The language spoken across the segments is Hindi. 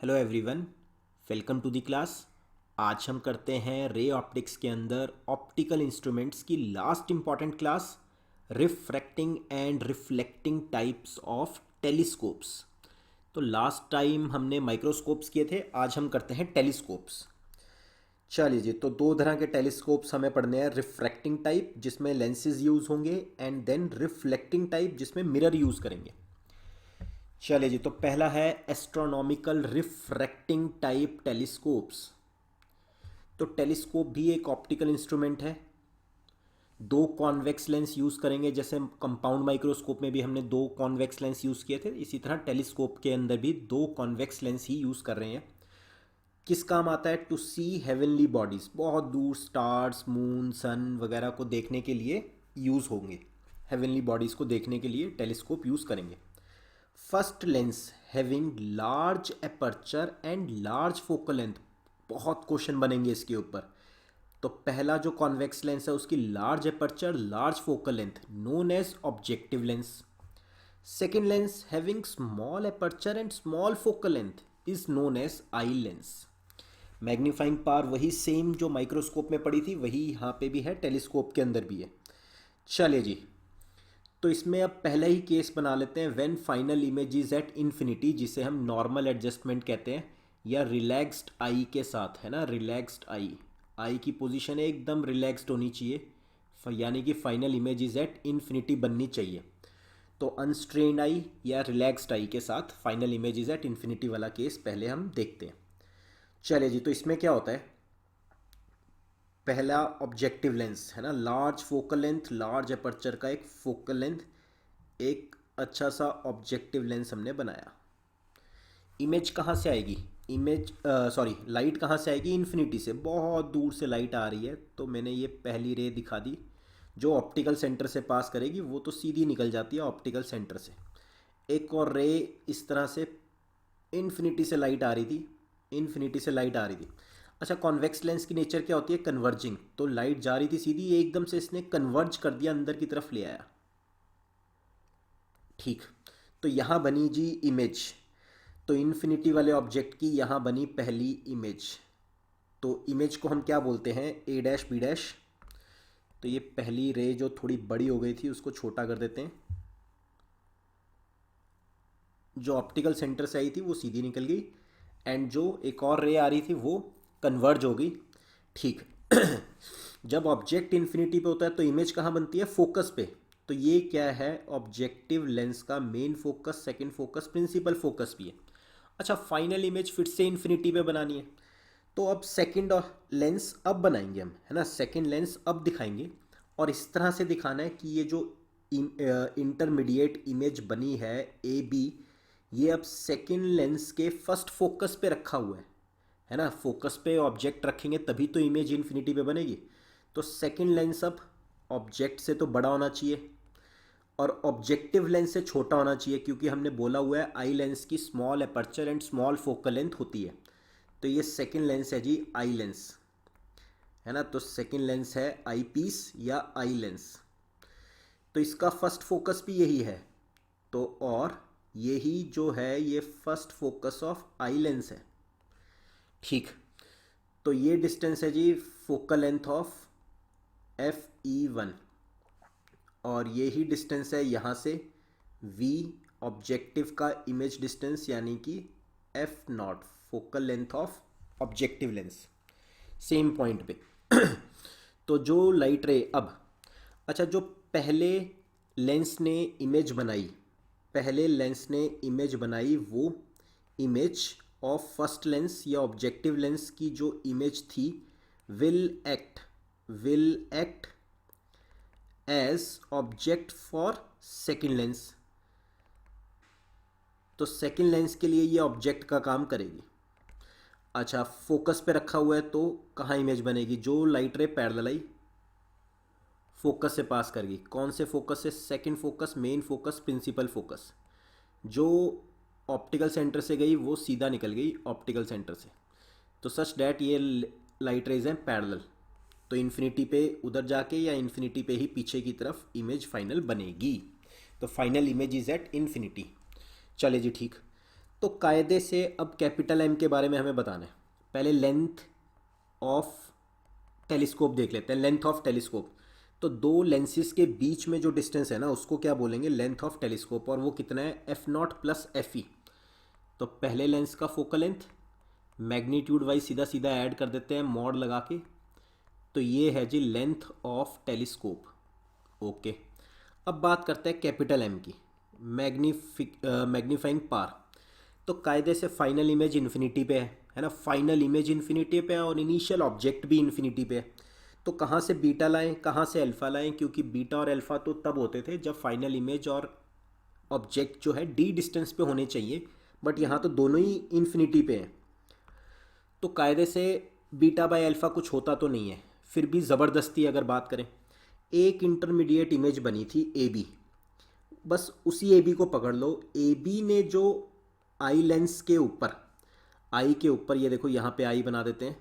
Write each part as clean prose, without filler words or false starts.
Hello everyone, welcome to the class. आज हम करते हैं रे ऑप्टिक्स के अंदर ऑप्टिकल इंस्ट्रूमेंट्स की last important class, refracting and reflecting types of telescopes. तो लास्ट टाइम हमने माइक्रोस्कोप्स किए थे, आज हम करते हैं टेलीस्कोप्स। चलिए जी, तो दो तरह के टेलीस्कोप्स हमें पढ़ने हैं। रिफ्रैक्टिंग टाइप जिसमें लेंसेज यूज़ होंगे, एंड देन रिफ्लेक्टिंग टाइप जिसमें मिरर यूज़ करेंगे। चलिए जी, तो पहला है एस्ट्रोनॉमिकल रिफ्रैक्टिंग टाइप टेलीस्कोप्स। तो टेलीस्कोप भी एक ऑप्टिकल इंस्ट्रूमेंट है। दो कॉन्वेक्स लेंस यूज़ करेंगे, जैसे कंपाउंड माइक्रोस्कोप में भी हमने दो कॉन्वेक्स लेंस यूज़ किए थे, इसी तरह टेलीस्कोप के अंदर भी दो कॉन्वेक्स लेंस ही यूज़ कर रहे हैं। किस काम आता है? टू सी हेवनली बॉडीज़, बहुत दूर स्टार्स, मून, सन वगैरह को देखने के लिए यूज़ होंगे। हेवनली बॉडीज़ को देखने के लिए टेलीस्कोप यूज़ करेंगे। First lens having large aperture and large focal length, बहुत क्वेश्चन बनेंगे इसके ऊपर। तो पहला जो कॉन्वेक्स लेंस है उसकी large aperture, large focal length, known as objective lens. Second lens having small aperture and small focal length is known as eye lens. Magnifying power वही सेम जो माइक्रोस्कोप में पड़ी थी वही यहाँ पे भी है, टेलीस्कोप के अंदर भी है। चलिए जी, तो इसमें अब पहला ही केस बना लेते हैं, when final image is at infinity, जिसे हम नॉर्मल एडजस्टमेंट कहते हैं, या रिलैक्स्ड आई के साथ, है ना। रिलैक्स्ड आई, आई की पोजीशन एकदम रिलैक्स्ड होनी चाहिए, यानी कि final image is at infinity बननी चाहिए। तो अनस्ट्रेन्ड आई या रिलैक्स्ड आई के साथ final image is at infinity वाला केस पहले हम देखते हैं। चलिए जी, तो इसमें क्या होता है? पहला ऑब्जेक्टिव लेंस है ना, large focal length, large aperture का एक फोकल लेंथ, एक अच्छा सा ऑब्जेक्टिव लेंस हमने बनाया। इमेज कहाँ से आएगी? इमेज सॉरी लाइट कहाँ से आएगी? इन्फिनिटी से, बहुत दूर से लाइट आ रही है। तो मैंने ये पहली रे दिखा दी, जो ऑप्टिकल सेंटर से पास करेगी वो तो सीधी निकल जाती है ऑप्टिकल सेंटर से। एक और रे इस तरह से इन्फिनिटी से लाइट आ रही थी, इन्फिनिटी से लाइट आ रही थी। अच्छा, कॉन्वेक्स लेंस की नेचर क्या होती है? कन्वर्जिंग। तो लाइट जा रही थी सीधी, ये एकदम से इसने कन्वर्ज कर दिया, अंदर की तरफ ले आया। ठीक, तो यहाँ बनी जी इमेज। तो इन्फिनिटी वाले ऑब्जेक्ट की यहाँ बनी पहली इमेज। तो इमेज को हम क्या बोलते हैं? ए डैश बी डैश। तो ये पहली रे जो थोड़ी बड़ी हो गई थी उसको छोटा कर देते हैं। जो ऑप्टिकल सेंटर से आई थी वो सीधी निकल गई, एंड जो एक और रे आ रही थी वो कन्वर्ज हो गई। ठीक। जब ऑब्जेक्ट इन्फिनिटी पे होता है तो इमेज कहाँ बनती है? फोकस पे। तो ये क्या है? ऑब्जेक्टिव लेंस का main focus, second focus, principal focus भी है। अच्छा, फाइनल इमेज फिर से इन्फिनिटी पे बनानी है, तो अब सेकंड लेंस अब बनाएंगे हम, है ना। सेकंड लेंस अब दिखाएंगे, और इस तरह से दिखाना है कि ये जो इंटरमीडिएट इमेज बनी है ए बी, ये अब सेकंड लेंस के फर्स्ट फोकस पे रखा हुआ है ना। फोकस पे ऑब्जेक्ट रखेंगे तभी तो इमेज इन्फिनिटी पे बनेगी। तो सेकंड लेंस अब ऑब्जेक्ट से तो बड़ा होना चाहिए और ऑब्जेक्टिव लेंस से छोटा होना चाहिए, क्योंकि हमने बोला हुआ है आई लेंस की small aperture and small focal length होती है। तो ये सेकंड लेंस है जी, आई लेंस, है ना। तो सेकंड लेंस है आई पीस या आई लेंस। तो इसका फर्स्ट फोकस भी यही है, तो और यही जो है ये first focus of I lens है। ठीक, तो ये डिस्टेंस है जी फोकल लेंथ ऑफ Fe1, और यही डिस्टेंस है यहाँ से V ऑब्जेक्टिव का इमेज डिस्टेंस, यानी कि F0 focal length of objective lens, same point पे। तो जो लाइट रे अब, अच्छा, जो पहले लेंस ने इमेज बनाई, पहले लेंस ने इमेज बनाई, वो इमेज ऑफ फर्स्ट लेंस या ऑब्जेक्टिव लेंस की जो इमेज थी will act as object for second lens. तो सेकेंड लेंस के लिए ये ऑब्जेक्ट का काम करेगी। अच्छा, फोकस पे रखा हुआ है तो कहाँ इमेज बनेगी? जो light ray parallel I focus से पास करेगी, कौन से फोकस से? Second focus, main focus, principal focus. जो ऑप्टिकल सेंटर से गई वो सीधा निकल गई ऑप्टिकल सेंटर से। तो सच डैट ये लाइट रेज हैं पैरेलल, तो इन्फिनिटी पे उधर जाके या इन्फिनिटी पे ही पीछे की तरफ इमेज फाइनल बनेगी। तो final image is at infinity. चले जी, ठीक। तो तो कायदे से अब कैपिटल एम के बारे में हमें बताना है। पहले लेंथ ऑफ टेलीस्कोप देख लेते हैं, लेंथ ऑफ टेलीस्कोप। तो दो लेंसेज के बीच में जो डिस्टेंस है ना उसको क्या बोलेंगे, लेंथ ऑफ टेलीस्कोप, और वो कितना है, F not plus F E. तो पहले लेंस का फोकल लेंथ मैग्नीट्यूड वाइज सीधा सीधा ऐड कर देते हैं मॉड लगा के, तो ये है जी लेंथ ऑफ टेलीस्कोप। ओके, अब बात करते हैं कैपिटल एम की, मैग्नीफाइंग पावर। तो कायदे से फाइनल इमेज इन्फिनिटी पे है ना, फाइनल इमेज इन्फिनिटी पे है और इनिशियल ऑब्जेक्ट भी इन्फिनिटी पे है। तो कहाँ से बीटा लाएं, कहाँ से अल्फ़ा लाएं, क्योंकि बीटा और अल्फ़ा तो तब होते थे जब फाइनल इमेज और ऑब्जेक्ट जो है डी डिस्टेंस पे होने चाहिए, बट यहाँ तो दोनों ही इन्फिनिटी पे हैं। तो कायदे से बीटा बाय अल्फ़ा कुछ होता तो नहीं है, फिर भी ज़बरदस्ती अगर बात करें, एक इंटरमीडिएट इमेज बनी थी ए बी, बस उसी ए बी को पकड़ लो। ए बी ने जो आई लेंस के ऊपर, आई के ऊपर, ये देखो यहाँ पे आई बना देते हैं,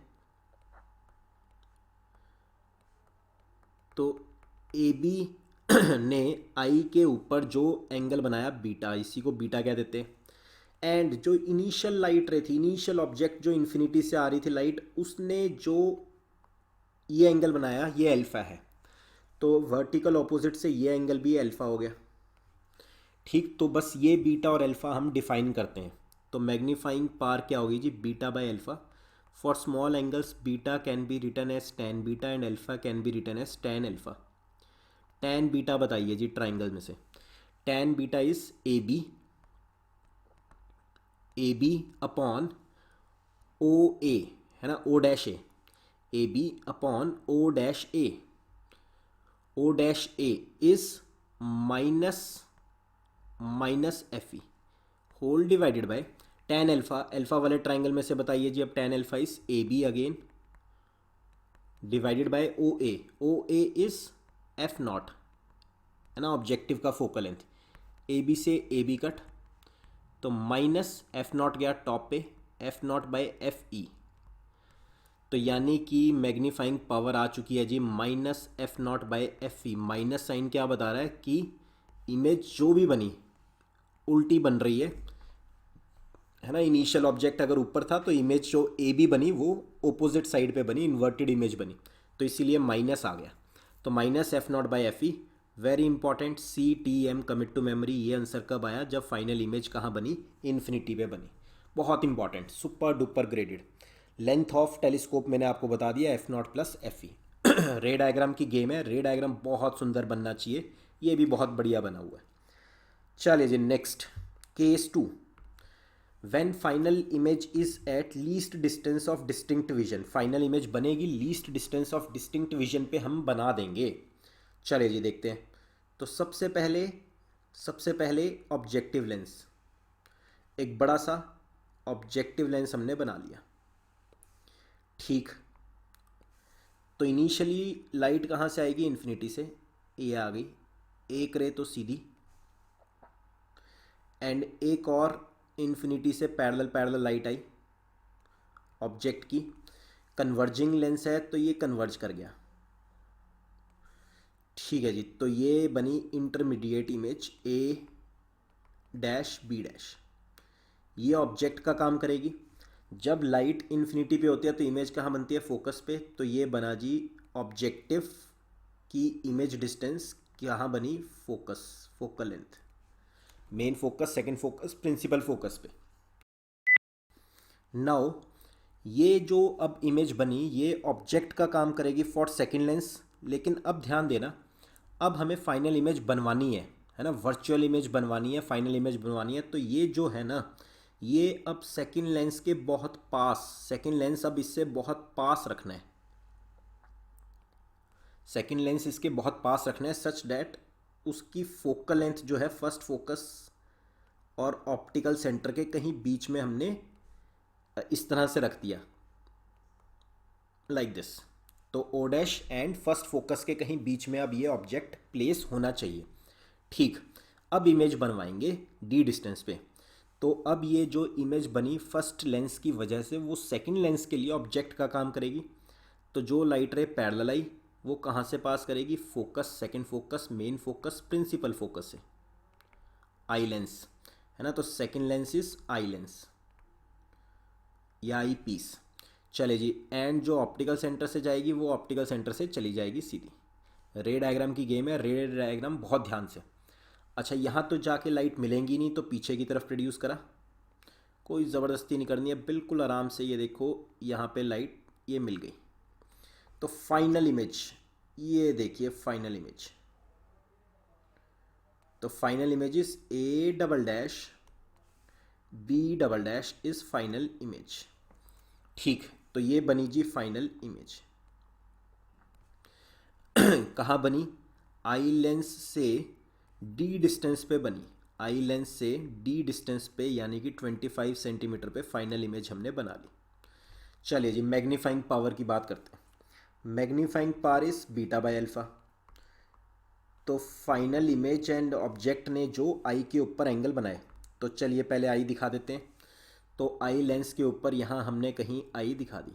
तो ए बी ने आई के ऊपर जो एंगल बनाया बीटा, इसी को बीटा कह देते हैं। एंड जो इनिशियल लाइट रही थी, इनिशियल ऑब्जेक्ट जो इन्फिनिटी से आ रही थी लाइट, उसने जो ये एंगल बनाया ये अल्फ़ा है, तो वर्टिकल ऑपोजिट से ये एंगल भी अल्फ़ा हो गया। ठीक, तो बस ये बीटा और अल्फ़ा हम डिफाइन करते हैं। तो मैग्नीफाइंग पावर क्या होगी जी, beta by alpha. For small angles beta can be written as tan beta and alpha can be written as tan alpha. Tan beta बताइए जी ट्राइंगल में से, tan beta is A B upon O A, है ना, O dash A B upon O dash A. O dash A is minus F E whole divided by tan alpha. Alpha वाले ट्राइंगल में से बताइए जी अब tan alpha is A B again divided by O A. O A is F naught, है ना, ऑब्जेक्टिव का फोकल लेंथ। ए बी से ए बी कट, तो माइनस एफ नॉट गया टॉप पे, F not by F E. तो यानी कि मैग्नीफाइंग पावर आ चुकी है जी minus F not by F E. Minus sign क्या बता रहा है कि इमेज जो भी बनी उल्टी बन रही है ना। इनिशियल ऑब्जेक्ट अगर ऊपर था तो इमेज जो ए बी बनी वो ओपोजिट साइड पे बनी, इन्वर्टेड इमेज बनी, तो इसीलिए माइनस आ गया। तो minus F not by F E. Very important, C T M commit to memory. ये आंसर कब आया, जब फाइनल इमेज कहाँ बनी, इन्फिनिटी पे बनी। बहुत important, super duper graded. Length of telescope मैंने आपको बता दिया, एफ नॉट प्लस एफ ई। रे डायग्राम की गेम है, रे डायग्राम बहुत सुंदर बनना चाहिए, ये भी बहुत बढ़िया बना हुआ है। चलिए जी next, case 2। When final image is at least distance of distinct vision. Final image बनेगी least distance of distinct vision पे हम बना देंगे। चलिए जी देखते हैं। तो सबसे पहले ऑब्जेक्टिव लेंस, एक बड़ा सा ऑब्जेक्टिव लेंस हमने बना लिया। ठीक, तो इनिशियली लाइट कहाँ से आएगी, इन्फिनिटी से, ये आ गई एक रे तो सीधी, एंड एक और इन्फिनिटी से पैरेलल लाइट आई ऑब्जेक्ट की। कन्वर्जिंग लेंस है तो ये कन्वर्ज कर गया। ठीक है जी, तो ये बनी intermediate image A dash B dash. ये ऑब्जेक्ट का काम करेगी। जब लाइट इन्फिनिटी पे होती है तो इमेज कहाँ बनती है, फोकस पे। तो ये बना जी ऑब्जेक्टिव की इमेज डिस्टेंस कहाँ बनी, focus, focal length, main focus, second focus, principal focus पे। नाउ ये जो अब इमेज बनी ये ऑब्जेक्ट का काम करेगी फॉर सेकंड लेंस। लेकिन अब ध्यान देना, अब हमें फाइनल इमेज बनवानी है ना, वर्चुअल इमेज बनवानी है, फाइनल इमेज बनवानी है। तो ये जो है ना, ये अब सेकंड लेंस के बहुत पास, सेकंड लेंस अब इससे बहुत पास रखना है, सेकंड लेंस इसके बहुत पास रखना है, सच डैट उसकी फोकल लेंथ जो है फर्स्ट फोकस और ऑप्टिकल सेंटर के कहीं बीच में हमने इस तरह से रख दिया, लाइक दिस। तो O dash and first focus के कहीं बीच में अब ये ऑब्जेक्ट प्लेस होना चाहिए। ठीक, अब इमेज बनवाएंगे डी डिस्टेंस पे। तो अब ये जो इमेज बनी फर्स्ट लेंस की वजह से वो सेकंड लेंस के लिए ऑब्जेक्ट का काम करेगी। तो जो लाइट रे पैरेलल आई वो कहाँ से पास करेगी, focus, second focus, main focus, principal focus से, आई लेंस। है ना। तो second lens is eye lens या आई पीस। चले जी, एंड जो ऑप्टिकल सेंटर से जाएगी वो ऑप्टिकल सेंटर से चली जाएगी सीधी। रे डायग्राम की गेम है, रे डायग्राम बहुत ध्यान से। अच्छा, यहाँ तो जाके लाइट मिलेंगी नहीं तो पीछे की तरफ प्रोड्यूस करा, कोई ज़बरदस्ती नहीं करनी है, बिल्कुल आराम से। ये देखो यहाँ पे लाइट ये मिल गई। तो फाइनल इमेज ये देखिए, फाइनल इमेज। तो final image is A double dash B double dash is final image. ठीक, तो ये बनी जी फाइनल इमेज। कहाँ बनी? आई लेंस से डी डिस्टेंस पे बनी। आई लेंस से डी डिस्टेंस पे यानी कि 25 सेंटीमीटर पे फाइनल इमेज हमने बना ली। चलिए जी, मैग्नीफाइंग पावर की बात करते हैं। Magnifying power is beta by alpha. तो फाइनल इमेज एंड ऑब्जेक्ट ने जो आई के ऊपर एंगल बनाए, तो चलिए पहले आई दिखा देते हैं। तो आई लेंस के ऊपर यहाँ हमने कहीं आई दिखा दी।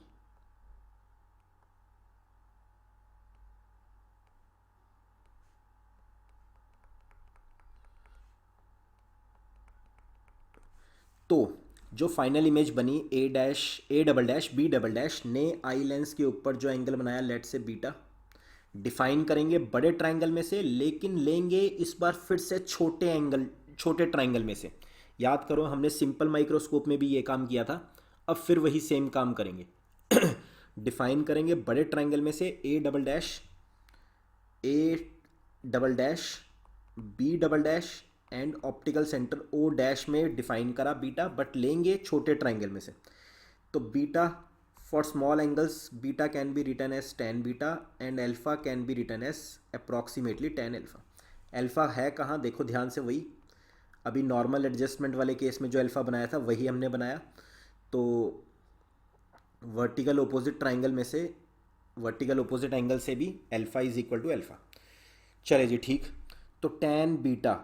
तो जो फाइनल इमेज बनी A double dash B double dash ने आई लेंस के ऊपर जो एंगल बनाया, लेट से बीटा, डिफाइन करेंगे बड़े ट्रायंगल में से, लेकिन लेंगे इस बार फिर से छोटे ट्रायंगल में से। याद करो हमने सिंपल माइक्रोस्कोप में भी ये काम किया था, अब फिर वही सेम काम करेंगे। डिफाइन करेंगे बड़े ट्रायंगल में से A double dash B double dash and optical centre O dash में डिफाइन करा बीटा, बट लेंगे छोटे ट्रायंगल में से। तो beta for small angles, beta can be written as tan beta and alpha can be written as approximately tan alpha. Alpha है कहाँ देखो ध्यान से, वही अभी नॉर्मल एडजस्टमेंट वाले केस में जो अल्फा बनाया था वही हमने बनाया। तो वर्टिकल ओपोजिट ट्राइंगल में से, वर्टिकल ओपोजिट एंगल से भी alpha is equal to alpha. चले जी ठीक, तो tan बीटा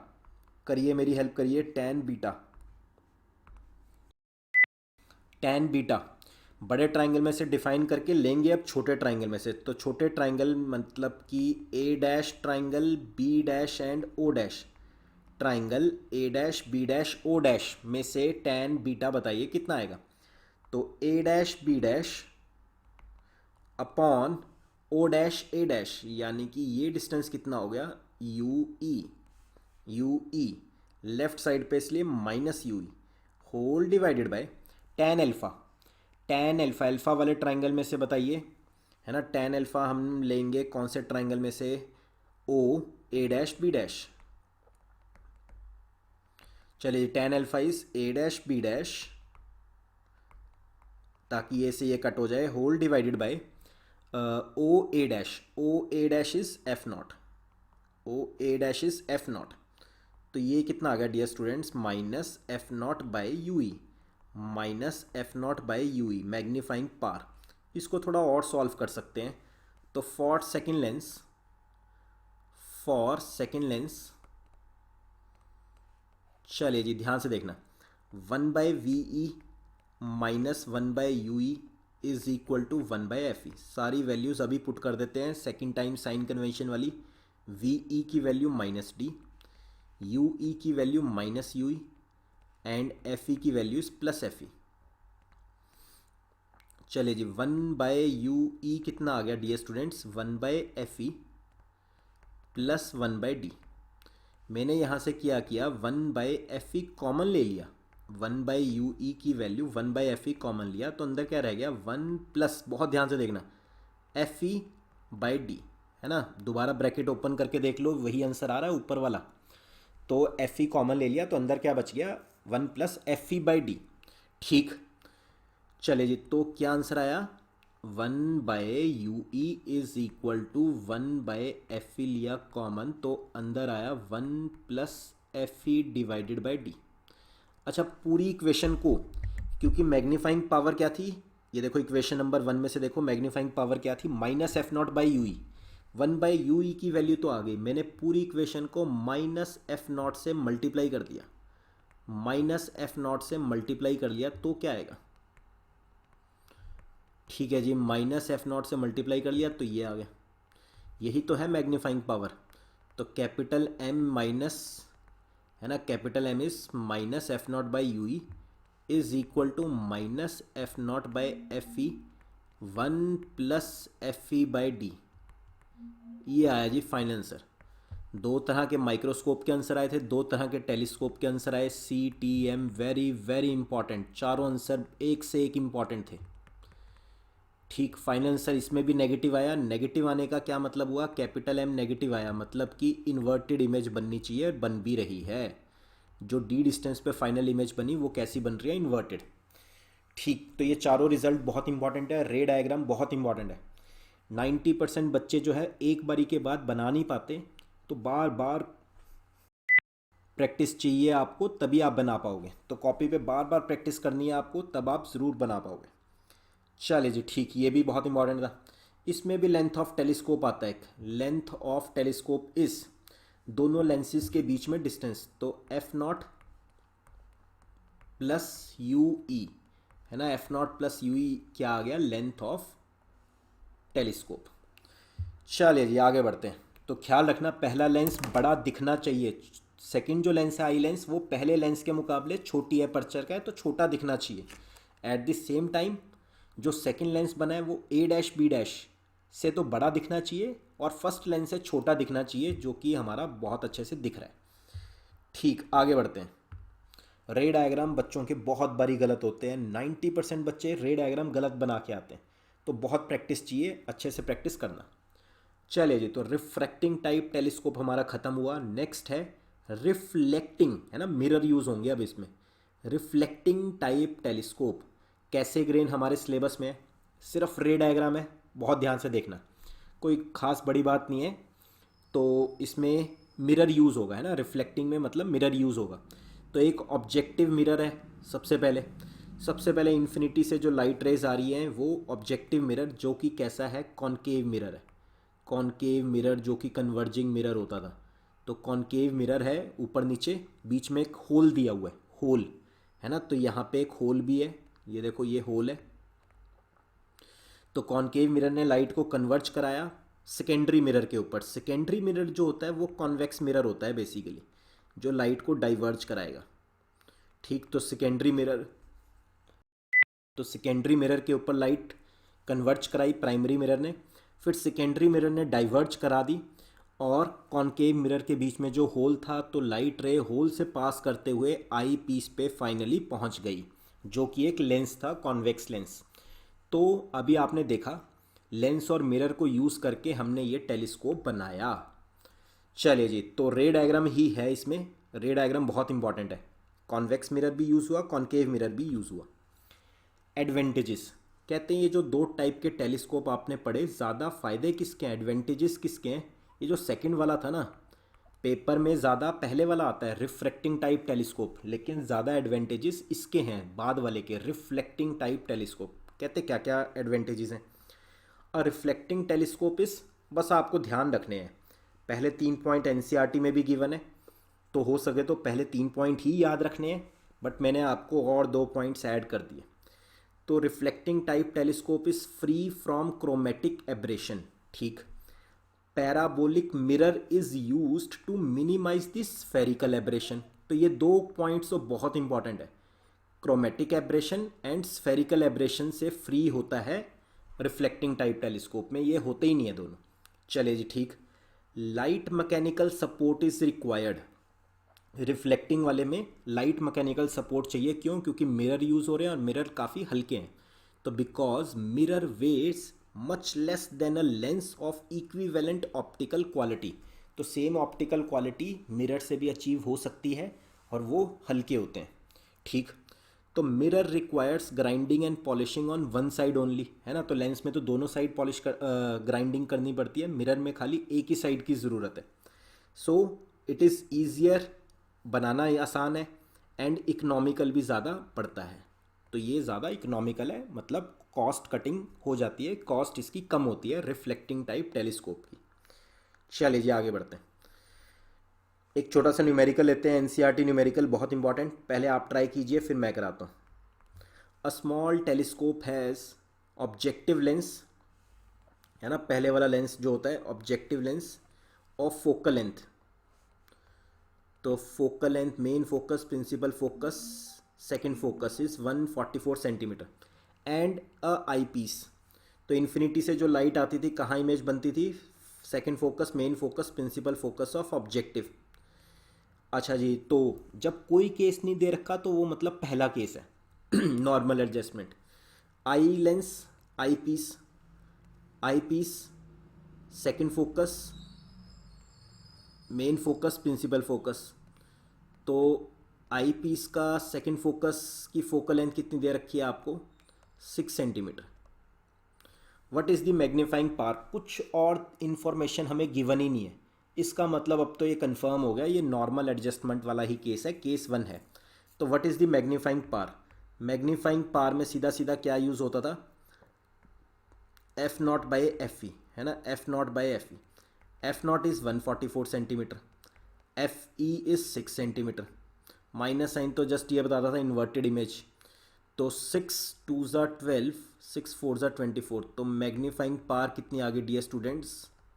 करिए, मेरी हेल्प करिए। tan बीटा बड़े ट्राइंगल में से डिफाइन करके लेंगे अब छोटे ट्राइंगल में से। तो छोटे ट्राइंगल मतलब कि A dash triangle B dash and O dash triangle A dash B dash O dash में से tan बीटा बताइए कितना आएगा। तो A dash B dash upon O dash A dash, यानी कि ये डिस्टेंस कितना हो गया, यू ई लेफ्ट साइड पे इसलिए minus U E whole divided by tan alpha. tan alpha alpha वाले ट्राइंगल में से बताइए, है ना। tan अल्फा हम लेंगे कौन से ट्राइंगल में से, O A dash B dash. चलिए tan alpha is A dash B dash, ताकि ये से ये कट हो जाए, whole divided by O A dash is F nought, O A dash is F nought. तो ये कितना आ गया dear students, minus F not by U E, minus F not by U E magnifying power. इसको थोड़ा और सॉल्व कर सकते हैं। तो फॉर सेकेंड लेंस चलिए जी ध्यान से देखना, 1 by V E minus 1 by U E is equal to 1 by F E. सारी वैल्यूज़ अभी पुट कर देते हैं सेकेंड टाइम साइन कन्वेंशन वाली। वी ई की value minus D, U E की value minus U E and F E की value is plus F E. चलिए जी 1 बाय यू ई कितना आ गया dear students, 1 by F E plus 1 bye D. मैंने यहाँ से क्या किया, 1 बाय एफ ई कॉमन ले लिया, 1 बाई यू ई की value 1 by F E common लिया, तो अंदर क्या रह गया, 1 प्लस, बहुत ध्यान से देखना, एफ ई बाई डी, है ना। दोबारा ब्रैकेट ओपन करके देख लो, वही आंसर आ रहा है ऊपर वाला। तो एफ ई कॉमन ले लिया तो अंदर क्या बच गया, 1 plus F E by D. ठीक, चले जी, तो क्या आंसर आया, 1 by U E is equal to 1 by F E लिया कॉमन, तो अंदर आया 1 plus F E divided by D. अच्छा, पूरी इक्वेशन को, क्योंकि मैग्नीफाइंग पावर क्या थी, ये देखो इक्वेशन नंबर 1 में से देखो मैग्नीफाइंग पावर क्या थी, minus F not by U E. 1 by U E की वैल्यू तो आ गई, मैंने पूरी इक्वेशन को माइनस एफ नॉट से मल्टीप्लाई कर दिया, माइनस एफ नॉट से मल्टीप्लाई कर लिया, तो क्या आएगा, ठीक है जी, माइनस एफ नॉट से मल्टीप्लाई कर लिया तो ये आ गया। यही तो है मैग्नीफाइंग पावर। तो कैपिटल एम माइनस है ना, capital M is minus F not by U E is equal to minus F not by F E 1 + Fe/d। ये आया जी फाइनल आंसर। दो तरह के माइक्रोस्कोप के आंसर आए थे, दो तरह के टेलीस्कोप के आंसर आए। CTM वेरी वेरी इंपॉर्टेंट, चारों आंसर एक से एक इंपॉर्टेंट थे। ठीक, फाइनल आंसर इसमें भी नेगेटिव आया। नेगेटिव आने का क्या मतलब हुआ, कैपिटल एम नेगेटिव आया, मतलब कि इन्वर्टेड इमेज बननी चाहिए, बन भी रही है। जो डी डिस्टेंस पे फाइनल इमेज बनी वो कैसी बन रही है, इन्वर्टेड। ठीक, तो ये चारों रिजल्ट बहुत इंपॉर्टेंट है। रे डायग्राम बहुत इंपॉर्टेंट है। 90% बच्चे जो है एक बारी के बाद बना नहीं पाते, तो बार बार प्रैक्टिस चाहिए आपको, तभी आप बना पाओगे। तो कॉपी पे बार बार प्रैक्टिस करनी है आपको, तब आप ज़रूर बना पाओगे। चलिए जी ठीक, ये भी बहुत इंपॉर्टेंट था। इसमें भी लेंथ ऑफ टेलीस्कोप आता है। एक लेंथ ऑफ टेलीस्कोप इस दोनों लेंसेज के बीच में डिस्टेंस, तो एफ नॉट प्लस यू ई, है ना, एफ नॉट प्लस यू ई क्या आ गया, लेंथ ऑफ टेलीस्कोप। चलिए जी आगे बढ़ते हैं। तो ख्याल रखना, पहला लेंस बड़ा दिखना चाहिए। सेकंड जो लेंस है आई लेंस, वो पहले लेंस के मुकाबले छोटी एपर्चर का है, तो छोटा दिखना चाहिए। एट द सेम टाइम जो सेकंड लेंस बना है वो A-B' से तो बड़ा दिखना चाहिए, और फर्स्ट लेंस से छोटा दिखना चाहिए, जो कि हमारा बहुत अच्छे से दिख रहा है। ठीक, आगे बढ़ते हैं। रे डायग्राम बच्चों के बहुत बारी गलत होते हैं। 90% बच्चे रे डायग्राम गलत बना के आते हैं, तो बहुत प्रैक्टिस चाहिए, अच्छे से प्रैक्टिस करना। चलिए जी, तो रिफ्रैक्टिंग टाइप टेलीस्कोप हमारा ख़त्म हुआ। नेक्स्ट है रिफ्लेक्टिंग, है ना, मिरर यूज़ होंगे अब इसमें। रिफ्लेक्टिंग टाइप टेलीस्कोप कैसे ग्रेन हमारे सिलेबस में है, सिर्फ रे डायग्राम है, बहुत ध्यान से देखना, कोई खास बड़ी बात नहीं है। तो इसमें मिरर यूज़ होगा, है ना, रिफ्लेक्टिंग में मतलब मिरर यूज़ होगा। तो एक ऑब्जेक्टिव मिरर है। सबसे पहले इन्फिनिटी से जो लाइट रेज आ रही है वो ऑब्जेक्टिव मिरर, जो कि कैसा है, कॉनकेव मिरर है। कॉनकेव मिरर जो कि कन्वर्जिंग मिरर होता था, तो कॉनकेव मिरर है, ऊपर नीचे बीच में एक होल दिया हुआ है, होल, है ना, तो यहाँ पे एक होल भी है, ये देखो ये होल है। तो कॉनकेव मिरर ने लाइट को कन्वर्ज कराया सेकेंडरी मिरर के ऊपर। सेकेंडरी मिरर जो होता है वो कॉन्वेक्स मिरर होता है बेसिकली, जो लाइट को डाइवर्ज कराएगा। ठीक, तो सेकेंडरी मिरर के ऊपर लाइट कन्वर्ज कराई प्राइमरी मिरर ने, फिर सेकेंडरी मिरर ने डाइवर्ज करा दी, और कॉनकेव मिरर के बीच में जो होल था, तो लाइट रे होल से पास करते हुए आई पीस पे फाइनली पहुंच गई, जो कि एक लेंस था, कॉन्वेक्स लेंस। तो अभी आपने देखा लेंस और मिरर को यूज़ करके हमने ये टेलीस्कोप बनाया। चलिए जी, तो रे डायग्राम ही है इसमें। रे डायग्राम बहुत इंपॉर्टेंट है। कॉन्वेक्स मिरर भी यूज़ हुआ, कॉनकेव मिरर भी यूज़ हुआ। एडवांटेजेस कहते हैं, ये जो दो टाइप के टेलीस्कोप आपने पढ़े, ज़्यादा फ़ायदे किसके हैं, एडवांटेजेस किसके हैं। ये जो सेकंड वाला था ना, पेपर में ज़्यादा पहले वाला आता है रिफ्रैक्टिंग टाइप टेलीस्कोप, लेकिन ज़्यादा एडवांटेजेस इसके हैं बाद वाले के, रिफ्लेक्टिंग टाइप टेलीस्कोप। कहते क्या क्या एडवांटेजेस हैं। और रिफ्लेक्टिंग टेलीस्कोप इस, बस आपको ध्यान रखने हैं, पहले 3 पॉइंट एनसीईआरटी में भी गिवन है, तो हो सके तो पहले 3 पॉइंट ही याद रखने हैं, बट मैंने आपको और 2 पॉइंट्स ऐड कर दिए। तो reflecting type telescope is free from chromatic aberration. ठीक, parabolic mirror is used to minimise the spherical aberration. तो ये 2 पॉइंट्स तो बहुत इंपॉर्टेंट है, chromatic aberration and spherical aberration से फ्री होता है रिफ्लेक्टिंग टाइप टेलीस्कोप में, ये होते ही नहीं है दोनों। चलिए जी ठीक, light mechanical support is required. Reflecting वाले में लाइट मैकेनिकल सपोर्ट चाहिए, क्यों, क्योंकि मिरर यूज़ हो रहे हैं और मिरर काफ़ी हल्के हैं। तो because mirror weights much less than a lens of equivalent optical quality. तो सेम ऑप्टिकल क्वालिटी मिरर से भी अचीव हो सकती है, और वो हल्के होते हैं। ठीक, तो mirror requires grinding and polishing on one side only, है ना, तो लेंस में तो दोनों साइड पॉलिश कर ग्राइंडिंग करनी पड़ती है, मिरर में खाली एक ही साइड की ज़रूरत है। सो इट इज़ ईजियर, बनाना आसान है, एंड इकोनॉमिकल भी ज़्यादा पड़ता है। तो ये ज़्यादा इकोनॉमिकल है, मतलब कॉस्ट कटिंग हो जाती है, कॉस्ट इसकी कम होती है रिफ्लेक्टिंग टाइप टेलीस्कोप की। चलिए जी आगे बढ़ते हैं। एक छोटा सा न्यूमेरिकल लेते हैं, एनसीईआरटी न्यूमेरिकल बहुत इंपॉर्टेंट, पहले आप ट्राई कीजिए फिर मैं कराता हूँ। A small telescope has objective lens, है ना, पहले वाला लेंस जो होता है objective lens of focal length, तो focal length, main focus, principal focus, second focus is 144 centimetre and a eyepiece. तो इन्फिनिटी से जो लाइट आती थी कहाँ इमेज बनती थी? Second focus, main focus, principal focus of objective. अच्छा जी, तो जब कोई केस नहीं दे रखा तो वो मतलब पहला केस है normal adjustment. Eye lens, eyepiece, second focus, main focus, principal focus. तो आई पीस का सेकेंड फोकस की फोकल लेंथ कितनी दे रखी है आपको? 6 centimetre. What is the magnifying power? कुछ और इन्फॉर्मेशन हमें गिवन ही नहीं है। इसका मतलब अब तो ये कंफर्म हो गया, ये नॉर्मल एडजस्टमेंट वाला ही केस है, केस 1 है। तो what is the magnifying power? Magnifying power में सीधा सीधा क्या यूज़ होता था? F not by F E, है ना, F not by F E. F nought is 144 centimetre, F E is 6 centimetre. Minus sign तो जस्ट ये बताता था इन्वर्टेड इमेज। तो 6 2 ज़ा 12, 6 4 ज़ा 24। तो मैग्नीफाइंग पावर कितनी आ गई dear students?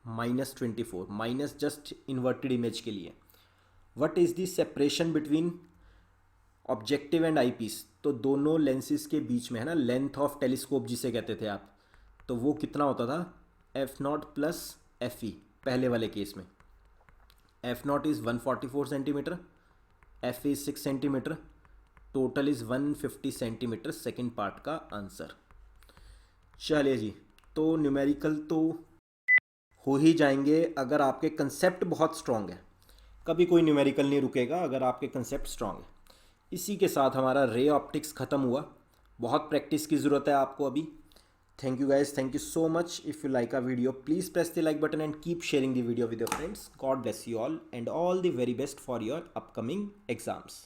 -24, minus just inverted image के लिए। What is the separation between objective and eyepiece? तो दोनों लेंसेज के बीच में, है ना, लेंथ ऑफ टेलीस्कोप जिसे कहते थे आप, तो वो कितना होता था? एफ नॉट प्लस एफ ई पहले वाले केस में। F nought is 144 centimetre, F is 6 centimetre, total is 150 centimetre. Second part का आंसर। चलिए जी, तो न्यूमेरिकल तो हो ही जाएंगे अगर आपके कंसेप्ट बहुत स्ट्रॉन्ग है। कभी कोई न्यूमेरिकल नहीं रुकेगा अगर आपके कंसेप्ट स्ट्रॉन्ग है। इसी के साथ हमारा रे ऑप्टिक्स ख़त्म हुआ। बहुत प्रैक्टिस की ज़रूरत है आपको अभी। Thank you guys, thank you so much. If you like a video, please press the like button and keep sharing the video with your friends. God bless you all and all the very best for your upcoming exams.